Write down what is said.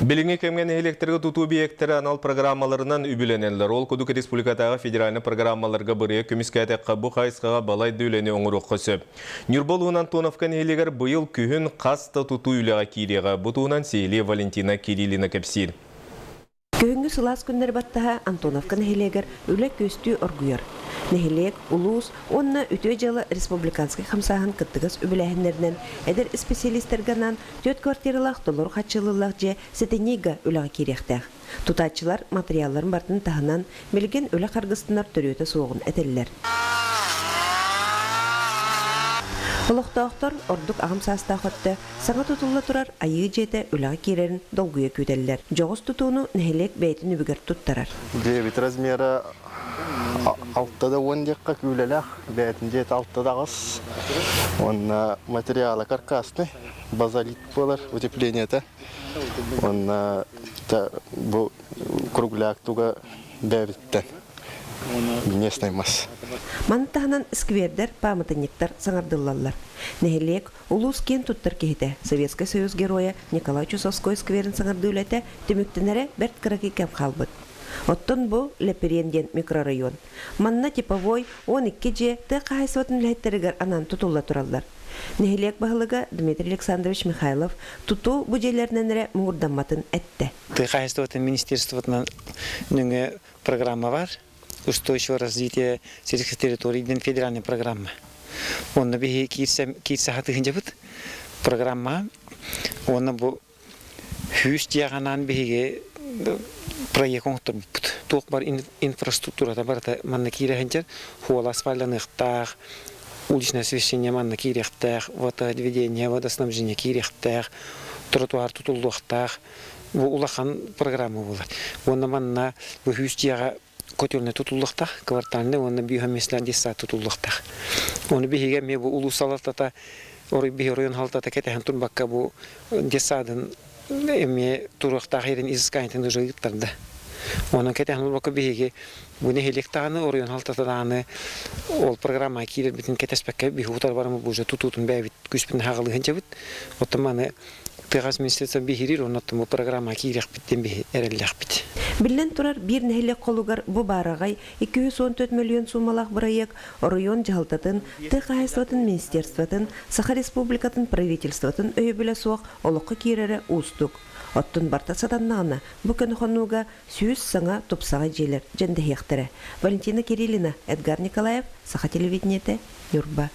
Билинге кемген электрге тутуу биектері анал программаларынан үбіленелер. Ол Кудук Республикатағы федеральны программаларға бірі көміскәті қабу қайысқаға балайды үлені оңырық қосы. Нюрбол Антоновкан елегер бұйыл күйін қаста тутуу үліға кейреға. Бұтуынан сейлі Валентина Кириллина кепсир. Күйінгі сылас күндер баттаға Антоновкан елегер үлі көстүү оргуяр. Нехилек, улус, онна үтө жалы республиканский хамсахан кыттыгыз үбіләхінлерінен әдір специалистерганан 4 квартиралақ доллар хатчылылық же сетенега үліға керектәқ. Тутатчылар материалларын бартын тағынан білген үлі қарғыстынар түрөті соғын әтелілер. Олықтақтар ордық ағым саста қотты, саңа тұтылы тұрар айы жеті үліға керерін долгуя көтелілер. Жоғыз тұтуыны нехилек бәйтін үбігер тұттарар. 9 размері 6-да 10 декқа күлеләқ, бәйтін жеті 6-да ғыз. Онна материалы каркасны, базалит болар, утеплениеті. Онна кругляк туға бәйбіттен. Местный масс. Мантаханан сквердер памятниктар саңардыллалар. Нехилек улус кен туттар кейті. Советский Союз героя Николай Чусовской скверін саңарды үләті түміктінәрі бәрт қырақи кәм қалбыд. Оттон бұл Леперенден микрорайон. Манна типовой 12 же тәқ қайсыватын ләйттерігер анан тұтулла тұралдар. Нехилек бағылыға Дмитрий Александрович Михайлов тұту бұжелеріненері мұғырданматын әтті. Тәқ қайсыватын министерствотынан нүңі программа бар. Устойчивого развития сельских территорий федеральная программа. Он на беге китса хатыгынжабыт программа. Он на бу хюс диаганан беге проект оңтырбыт. Тоқ бар инфраструктура да барта манна кирехенчер хуал асфальтаныктах, уличное освещение манна кирехтах, водоотведение, водоснабжение кирехтах, тротуар тутулдухтах. Бу улахан программа булар. Он на манна бу хюс диага Котелный тутуллықтақ, квартальный, оны бүйхамеслен десса тутуллықтақ. Оны бейге ме бұл улусалатата, оры бейге район халтата кетеген тұрбаққа бұл десадың еме тұрықтақ ерін изыскайынтын жойыптарды. Оның кетеген ұлбаққа бейге бұны хелектағаны, район халтатадағаны ол программа кейлер бітін кетеспәкке бейге ұтар барымы бұл жа тұтутын бәйбіт күспін хағылығын жабыт. Отыманы тығас министерство бейгерер, онаттым бұл программа кейлер біттен бейге әрелләқ біт. Билен турар бир нехилек қолугар бұ барағай 214 миллион сумалақ бұрайек район жағалтатын, тықайсватын министерстватын, Саха республикатын правительстватын өй білі соқ олыққы керері ұстық. Оттын барта саданнағына бүкін қонуға сүйіз саңа тұпсаға желер жәнді хектірі. Валентина Кириллина, Эдгар Николаев, Саха телевидениеті, Юрба.